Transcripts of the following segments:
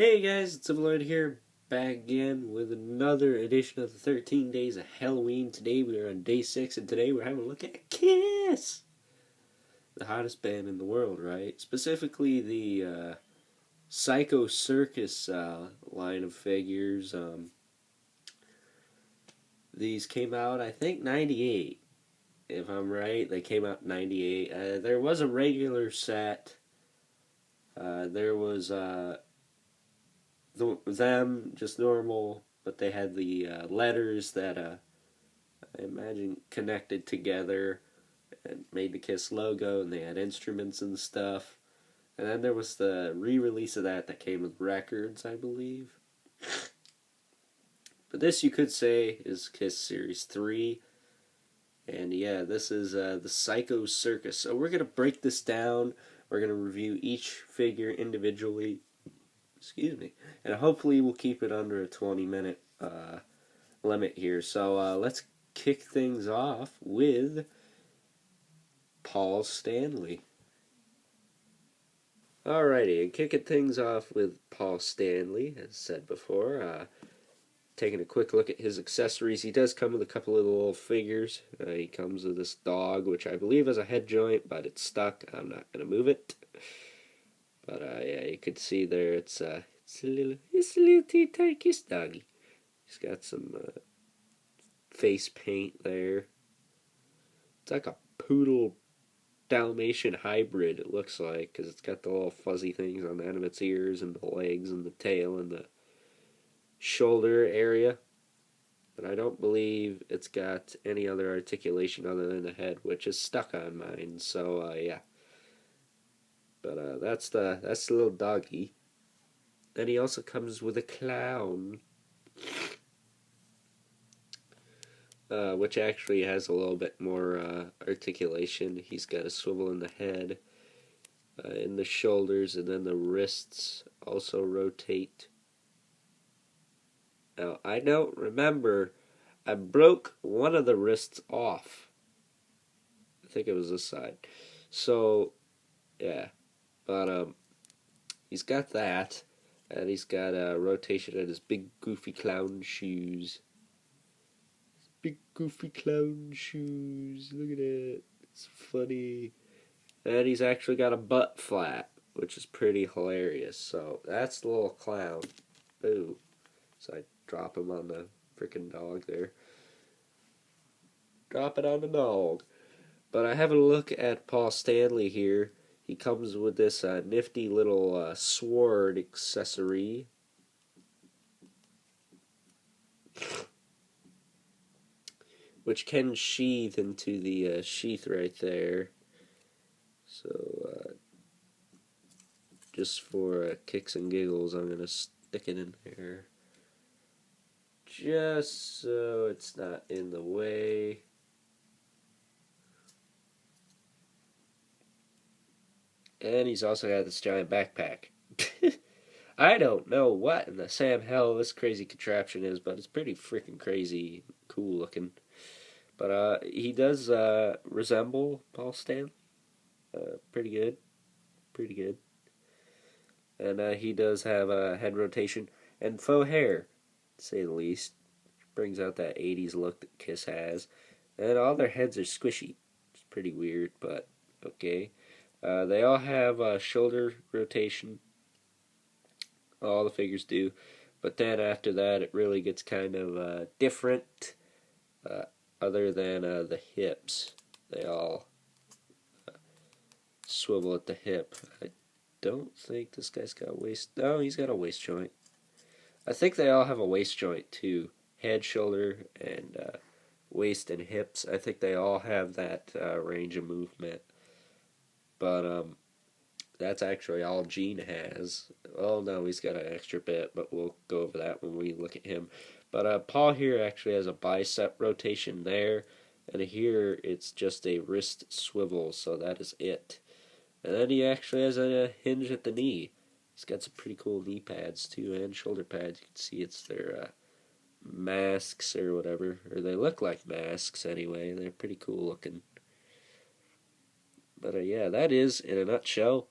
Hey guys, it's Simmons here, back again with another edition of the 13 Days of Helloween. Today we are on day 6, and today we're having a look at KISS! The hottest band in the world, right? Specifically the Psycho Circus line of figures. These came out, I think, 98. If I'm right, they came out in 98. There was a regular set. There was them just normal, but they had the letters that I imagine connected together and made the KISS logo, and they had instruments and stuff. And then there was the re-release of that came with records, I believe. But this, you could say, is KISS Series 3. And yeah, this is the Psycho Circus. So we're going to break this down. We're going to review each figure individually. Excuse me. And hopefully we'll keep it under a 20-minute limit here. So let's kick things off with Paul Stanley. Alrighty, and kicking things off with Paul Stanley, as said before. Taking a quick look at his accessories. He does come with a couple of little figures. He comes with this dog, which I believe has a head joint, but it's stuck. I'm not going to move it. But yeah, you can see there it's a little teeny KISS doggy. He's got some face paint there. It's like a poodle Dalmatian hybrid, it looks like, because it's got the little fuzzy things on the end of its ears and the legs and the tail and the shoulder area. But I don't believe it's got any other articulation other than the head, which is stuck on mine. So yeah. But that's the little doggy. Then he also comes with a clown, which actually has a little bit more articulation. He's got a swivel in the head, in the shoulders, and then the wrists also rotate. Now, I don't remember, I broke one of the wrists off. I think it was this side. So, yeah. But he's got that, and he's got a rotation in his big goofy clown shoes. Big goofy clown shoes. Look at it. It's funny. And he's actually got a butt flap, which is pretty hilarious. So that's the little clown. Boo. So I drop him on the freaking dog there. Drop it on the dog. But I have a look at Paul Stanley here. He comes with this nifty little sword accessory. Which can sheath into the sheath right there. So, just for kicks and giggles, I'm going to stick it in there. Just so it's not in the way. And he's also got this giant backpack. I don't know what in the Sam hell this crazy contraption is, but it's pretty freaking crazy, cool looking. But he does resemble Paul Stanley. Pretty good. Pretty good. And he does have a head rotation and faux hair, to say the least. Brings out that 80s look that KISS has. And all their heads are squishy. It's pretty weird, but okay. They all have shoulder rotation. All the figures do. But then after that, it really gets kind of different. Other than the hips. They all swivel at the hip. I don't think this guy's got a waist. No, he's got a waist joint. I think they all have a waist joint too. Head, shoulder, and waist and hips. I think they all have that range of movement. But that's actually all Gene has. Oh no, he's got an extra bit, but we'll go over that when we look at him. But Paul here actually has a bicep rotation there, and here it's just a wrist swivel, so that is it. And then he actually has a hinge at the knee. He's got some pretty cool knee pads too, and shoulder pads. You can see it's their masks or whatever, or they look like masks anyway. They're pretty cool looking. But yeah, that is, in a nutshell,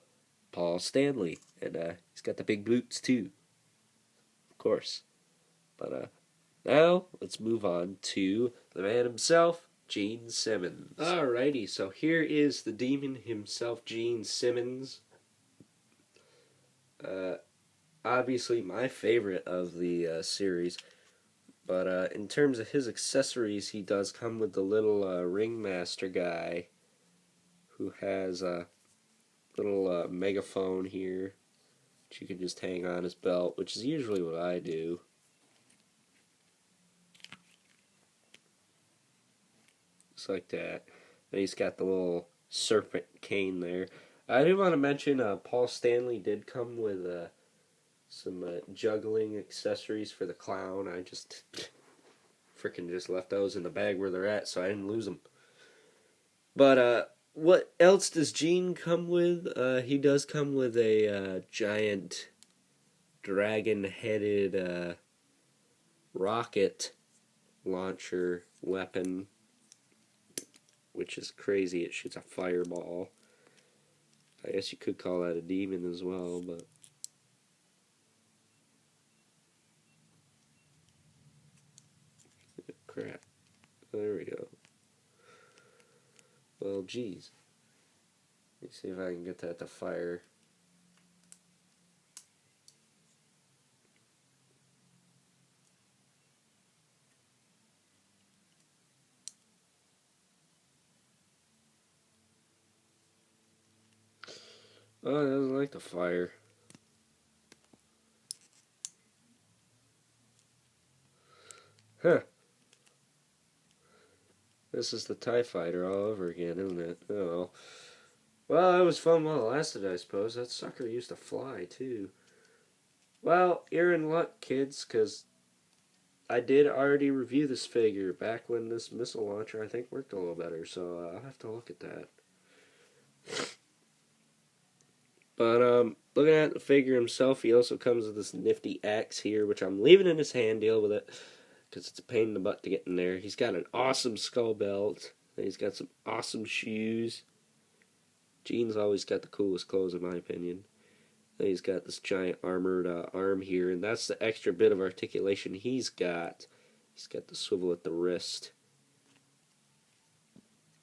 Paul Stanley. And he's got the big boots too. course. But now let's move on to the man himself, Gene Simmons. Alrighty, so here is the demon himself, Gene Simmons. Obviously my favorite of the series. But in terms of his accessories, he does come with the little ringmaster guy who has a little megaphone here, which you can just hang on his belt, which is usually what I do. Just like that. And he's got the little serpent cane there. I do want to mention Paul Stanley did come with some juggling accessories for the clown. I just freaking just left those in the bag where they're at, so I didn't lose them. But what else does Gene come with? He does come with a giant dragon-headed rocket launcher weapon, which is crazy. It shoots a fireball. I guess you could call that a demon as well, but crap. There we go. Well, geez. Let me see if I can get that to fire. Oh, it doesn't like the fire. Huh. This is the TIE Fighter all over again, isn't it? Oh. Well, it was fun while it lasted, I suppose. That sucker used to fly, too. Well, you're in luck, kids, because I did already review this figure back when this missile launcher, I think, worked a little better, so I'll have to look at that. But, looking at the figure himself, he also comes with this nifty axe here, which I'm leaving in his hand, deal with it, because it's a pain in the butt to get in there. He's got an awesome skull belt, and he's got some awesome shoes. Gene's always got the coolest clothes, in my opinion. And he's got this giant armored arm here, and that's the extra bit of articulation he's got. He's got the swivel at the wrist.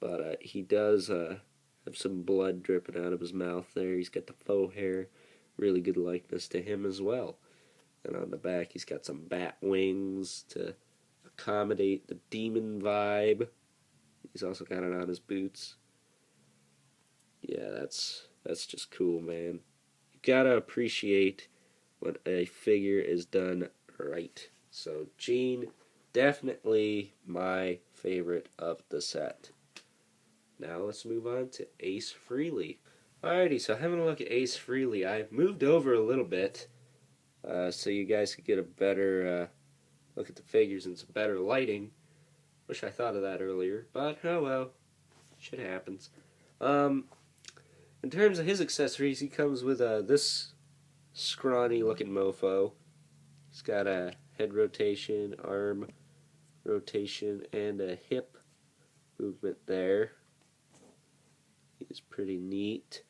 But he does have some blood dripping out of his mouth there. He's got the faux hair. Really good likeness to him as well. And on the back, he's got some bat wings to accommodate the demon vibe. He's also got it on his boots. Yeah, that's just cool, man. You gotta appreciate when a figure is done right. So, Gene, definitely my favorite of the set. Now let's move on to Ace Frehley. Alrighty, so having a look at Ace Frehley, I've moved over a little bit so you guys could get a better look at the figures and some better lighting. Wish I thought of that earlier, but oh well, shit happens. In terms of his accessories, he comes with this scrawny looking mofo. He's got a head rotation, arm rotation, and a hip movement there. He's pretty neat.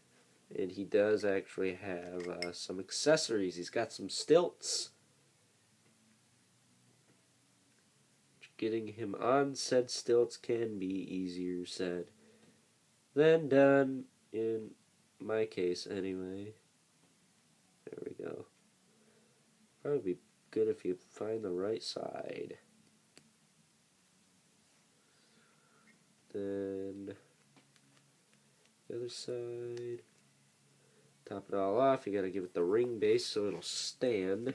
And he does actually have some accessories. He's got some stilts. Getting him on said stilts can be easier said than done, in my case anyway. There we go. Probably be good if you find the right side. Then the other side. Top it all off, you gotta give it the ring base so it'll stand.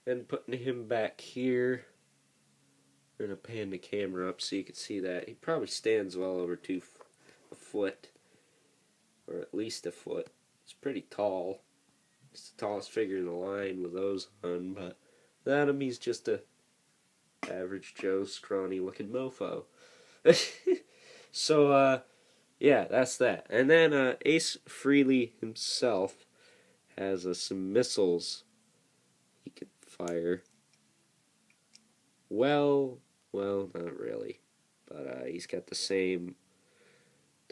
And putting him back here, we're gonna pan the camera up so you can see that. He probably stands well over a foot, or at least a foot. It's pretty tall. It's the tallest figure in the line with those on, but without him, he's just a average Joe scrawny looking mofo. So, yeah, that's that. And then Ace Frehley himself has some missiles he can fire. Well, not really. But he's got the same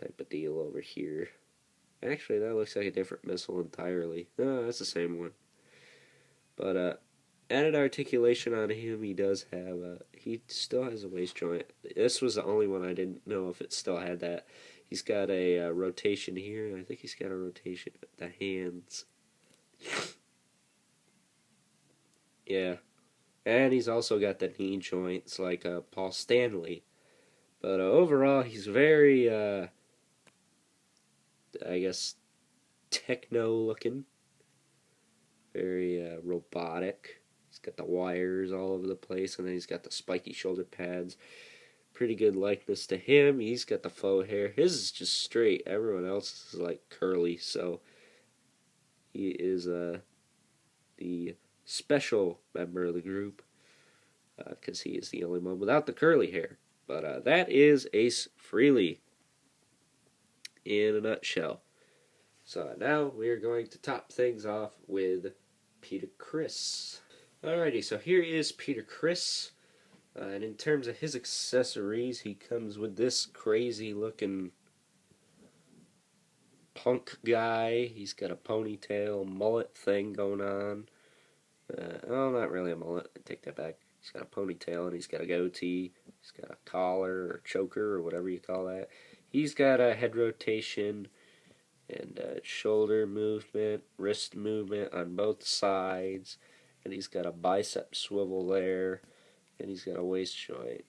type of deal over here. Actually, that looks like a different missile entirely. No, that's the same one. But added articulation on him, he does have he still has a waist joint. This was the only one I didn't know if it still had that. He's got a rotation here, and I think he's got a rotation at the hands. Yeah. And he's also got the knee joints like Paul Stanley. But overall, he's very, I guess, techno-looking. Very robotic. He's got the wires all over the place, and then he's got the spiky shoulder pads. Pretty good likeness to him. He's got the faux hair. His is just straight. Everyone else is like curly, so he is the special member of the group, because he is the only one without the curly hair. But that is Ace Frehley in a nutshell. So now we are going to top things off with Peter Criss. Alrighty, so here is Peter Criss. And in terms of his accessories, he comes with this crazy looking punk guy. He's got a ponytail, mullet thing going on. Oh, not really a mullet. I take that back. He's got a ponytail and he's got a goatee. He's got a collar or choker or whatever you call that. He's got a head rotation and shoulder movement, wrist movement on both sides. And he's got a bicep swivel there. And he's got a waist joint.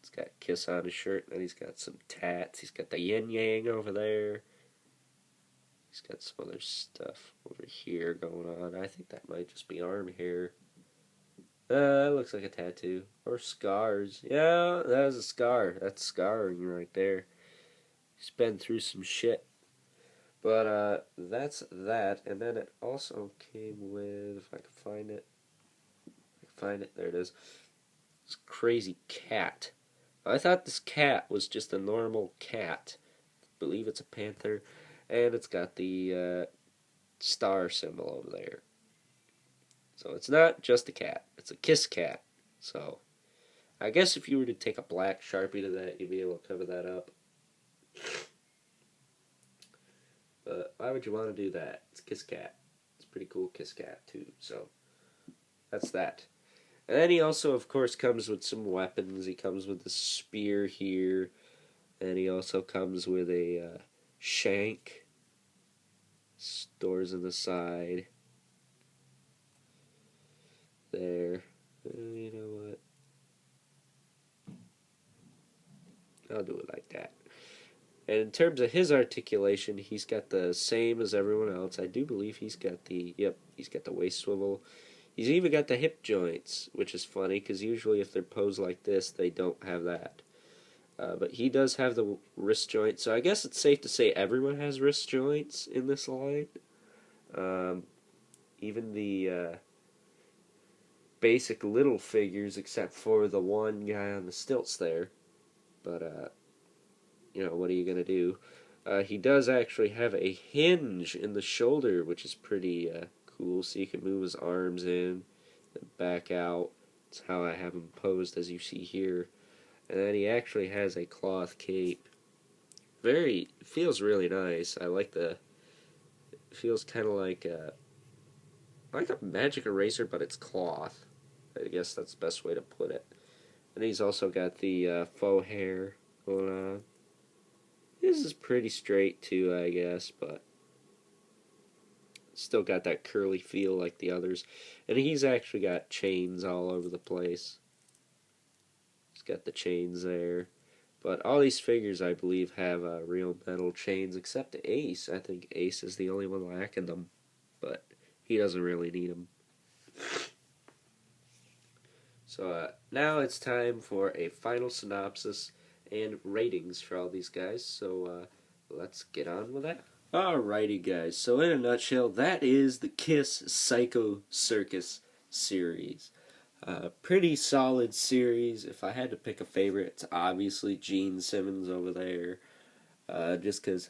He's got KISS on his shirt. And he's got some tats. He's got the yin-yang over there. He's got some other stuff over here going on. I think that might just be arm hair. That looks like a tattoo. Or scars. Yeah, that is a scar. That's scarring right there. He's been through some shit. But that's that. And then it also came with, if I can find it. There it is. This crazy cat. I thought this cat was just a normal cat. I believe it's a panther. And it's got the star symbol over there. So it's not just a cat. It's a KISS cat. So I guess if you were to take a black Sharpie to that, you'd be able to cover that up. But why would you want to do that? It's a KISS cat. It's a pretty cool KISS cat too. So that's that. And then he also, of course, comes with some weapons. He comes with the spear here. And he also comes with a shank. Stores on the side. There. You know what? I'll do it like that. And in terms of his articulation, he's got the same as everyone else. I do believe he's got the, he's got the waist swivel. He's even got the hip joints, which is funny, because usually if they're posed like this, they don't have that. But he does have the wrist joint, so I guess it's safe to say everyone has wrist joints in this line. Even the basic little figures, except for the one guy on the stilts there. But, you know, what are you going to do? He does actually have a hinge in the shoulder, which is pretty cool, so you can move his arms in and back out. That's how I have him posed, as you see here. And then he actually has a cloth cape. Feels really nice. I like it feels kind of like a magic eraser, but it's cloth. I guess that's the best way to put it. And he's also got the faux hair going on. This is pretty straight too, I guess, but still got that curly feel like the others. And he's actually got chains all over the place. He's got the chains there. But all these figures, I believe, have real metal chains, except Ace. I think Ace is the only one lacking them. But he doesn't really need them. So now it's time for a final synopsis and ratings for all these guys. So let's get on with that. Alrighty, guys. So in a nutshell, that is the KISS Psycho Circus series. Pretty solid series. If I had to pick a favorite, it's obviously Gene Simmons over there. Just because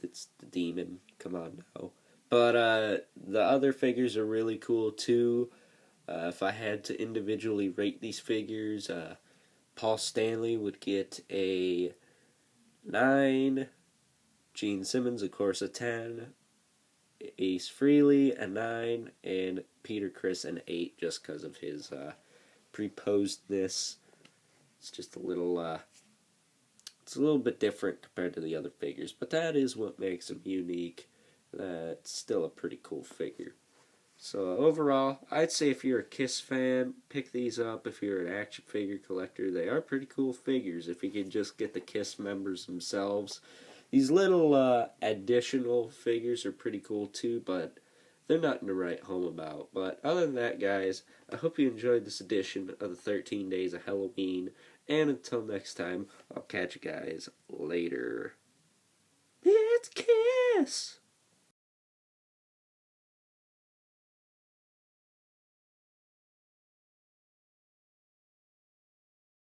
it's the demon. Come on now. But the other figures are really cool too. If I had to individually rate these figures, Paul Stanley would get a 9. Gene Simmons, of course, a 10. Ace Frehley, a 9. And Peter Criss, an 8, just because of his preposedness. It's just a little, it's a little bit different compared to the other figures, but that is what makes him unique. That's still a pretty cool figure. So overall, I'd say if you're a KISS fan, pick these up. If you're an action figure collector, they are pretty cool figures if you can just get the KISS members themselves. These little additional figures are pretty cool too, but they're nothing to write home about. But other than that, guys, I hope you enjoyed this edition of the 13 Days of Helloween. And until next time, I'll catch you guys later. It's